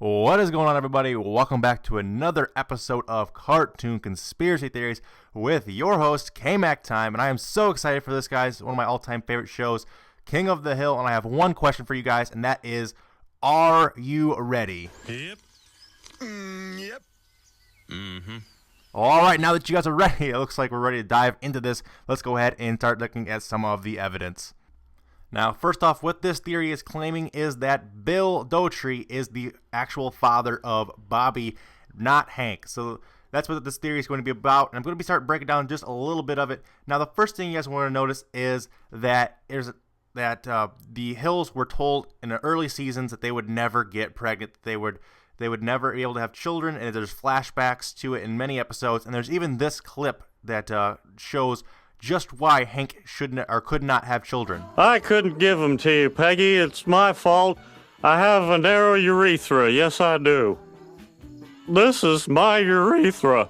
What is going on, everybody? Welcome back to another episode of Cartoon Conspiracy Theories with your host, K-Mac Time, and I am so excited for this, guys. One of my all-time favorite shows, King of the Hill, and I have one question for you guys, and that is, are you ready? Yep. Yep. Mm-hmm. All right, now that you guys are ready, it looks like we're ready to dive into this. Let's go ahead and start looking at some of the evidence. Now, first off, what this theory is claiming is that Bill Dotrey is the actual father of Bobby, not Hank. So that's what this theory is going to be about, and I'm going to start breaking down just a little bit of it. Now, the first thing you guys want to notice is that the Hills were told in the early seasons that they would never get pregnant. They would never be able to have children, and there's flashbacks to it in many episodes. And there's even this clip that shows just why Hank shouldn't or could not have children. I couldn't give them to you, Peggy. It's my fault. I have a narrow urethra. Yes, I do. This is my urethra.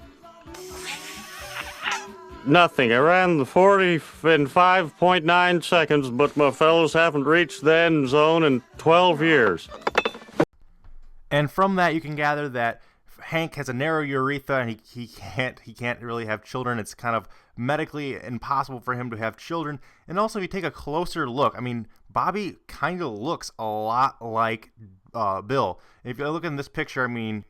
Nothing. I ran the 40 in 5.9 seconds, but my fellows haven't reached the end zone in 12 years. And from that, you can gather that Hank has a narrow urethra, and he can't really have children. It's kind of medically impossible for him to have children. And also, if you take a closer look, I mean, Bobby kind of looks a lot like Bill. If you look in this picture, I mean,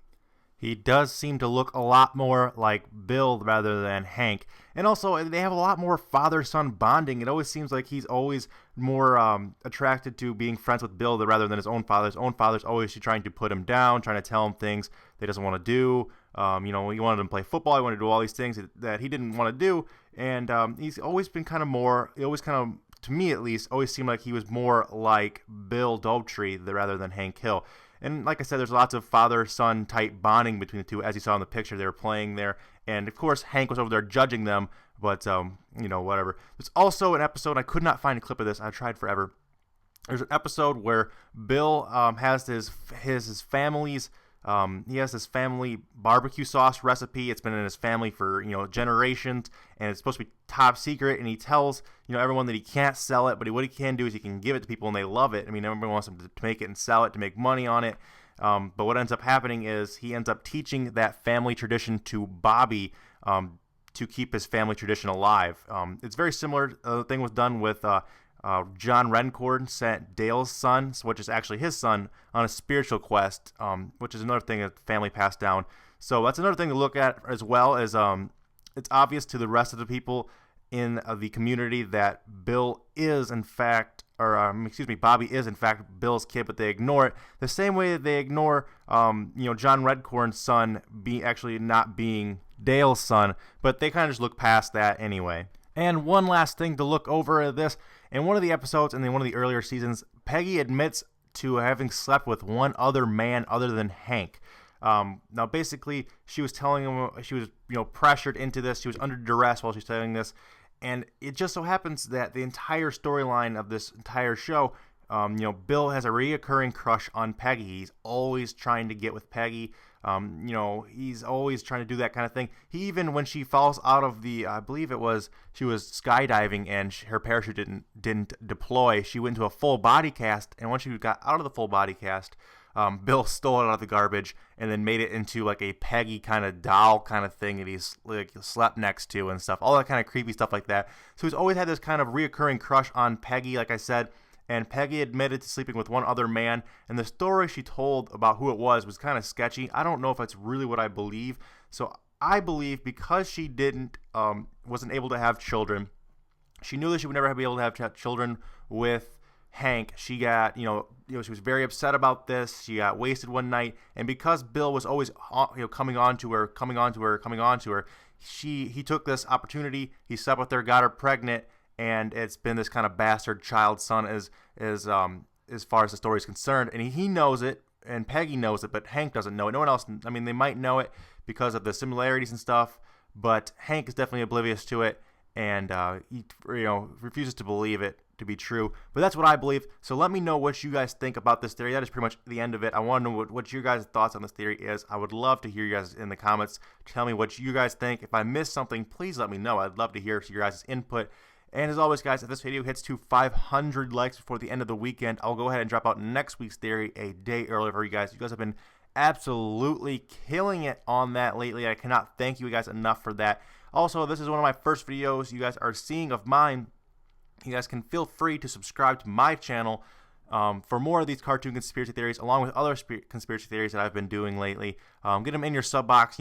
he does seem to look a lot more like Bill rather than Hank. And also, they have a lot more father-son bonding. It always seems like he's always more attracted to being friends with Bill rather than his own father. His own father's always trying to put him down, trying to tell him things that he doesn't want to do. He wanted him to play football. He wanted to do all these things that he didn't want to do. And he's always been to me at least, always seemed like he was more like Bill Dotrey rather than Hank Hill. And like I said, there's lots of father-son type bonding between the two. As you saw in the picture, they were playing there. And, of course, Hank was over there judging them. But, whatever. There's also an episode, I could not find a clip of this. I tried forever. There's an episode where Bill has his family's, he has this family barbecue sauce recipe. It's been in his family for, generations. And it's supposed to be top secret. And he tells, everyone that he can't sell it. But what he can do is he can give it to people and they love it. I mean, everyone wants him to make it and sell it to make money on it. But what ends up happening is he ends up teaching that family tradition to Bobby to keep his family tradition alive. It's very similar. The thing was done with John Rencorn sent Dale's son, which is actually his son, on a spiritual quest, which is another thing that family passed down. So that's another thing to look at, as well as it's obvious to the rest of the people in the community that Bobby is in fact Bill's kid, but they ignore it the same way that they ignore John Redcorn's son actually not being Dale's son, but they kind of just look past that anyway. And one last thing to look over this, in one of the episodes in one of the earlier seasons, Peggy admits to having slept with one other man other than Hank. Now, basically, she was telling him, she was pressured into this. She was under duress while she was telling this. And it just so happens that the entire storyline of this entire show, Bill has a reoccurring crush on Peggy. He's always trying to get with Peggy. He's always trying to do that kind of thing. He even, when she falls out of I believe she was skydiving and her parachute didn't deploy, she went into a full body cast. And once she got out of the full body cast, Bill stole it out of the garbage and then made it into like a Peggy kind of doll kind of thing that he's like slept next to and stuff. All that kind of creepy stuff like that. So he's always had this kind of reoccurring crush on Peggy, like I said. And Peggy admitted to sleeping with one other man. And the story she told about who it was kind of sketchy. I don't know if that's really what I believe. So I believe because she wasn't able to have children, she knew that she would never be able to have children with Hank. She got, she was very upset about this. She got wasted one night, and because Bill was always, coming on to her, he took this opportunity. He slept with her, got her pregnant, and it's been this kind of bastard child son as far as the story is concerned. And he knows it, and Peggy knows it, but Hank doesn't know it. No one else. I mean, they might know it because of the similarities and stuff, but Hank is definitely oblivious to it, and he refuses to believe it to be true. But that's what I believe. So let me know what you guys think about this theory. That is pretty much the end of it. I want to know what your guys' thoughts on this theory is. I would love to hear you guys in the comments. Tell me what you guys think. If I missed something, please let me know. I'd love to hear your guys' input. And as always, guys, if this video hits to 500 likes before the end of the weekend, I'll go ahead and drop out next week's theory a day early for you guys. You guys have been absolutely killing it on that lately. I cannot thank you guys enough for that. Also, this is one of my first videos you guys are seeing of mine. You guys can feel free to subscribe to my channel for more of these cartoon conspiracy theories, along with other conspiracy theories that I've been doing lately. Get them in your sub box,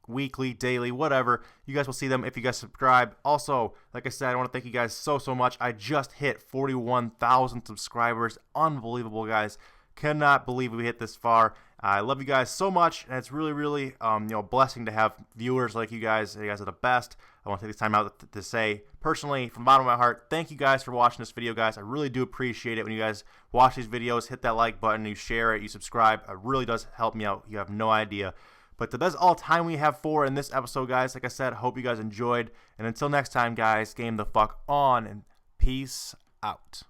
weekly, daily, whatever. You guys will see them if you guys subscribe. Also, like I said, I want to thank you guys so much. I just hit 41,000 subscribers. Unbelievable, guys. Cannot believe we hit this far. I love you guys so much, and it's really a blessing to have viewers like you guys. You guys are the best. I want to take this time out to say, personally, from the bottom of my heart, thank you guys for watching this video, guys. I really do appreciate it when you guys watch these videos. Hit that like button, you share it, you subscribe. It really does help me out. You have no idea. But that's all time we have for in this episode, guys. Like I said, hope you guys enjoyed. And until next time, guys, game the fuck on, and peace out.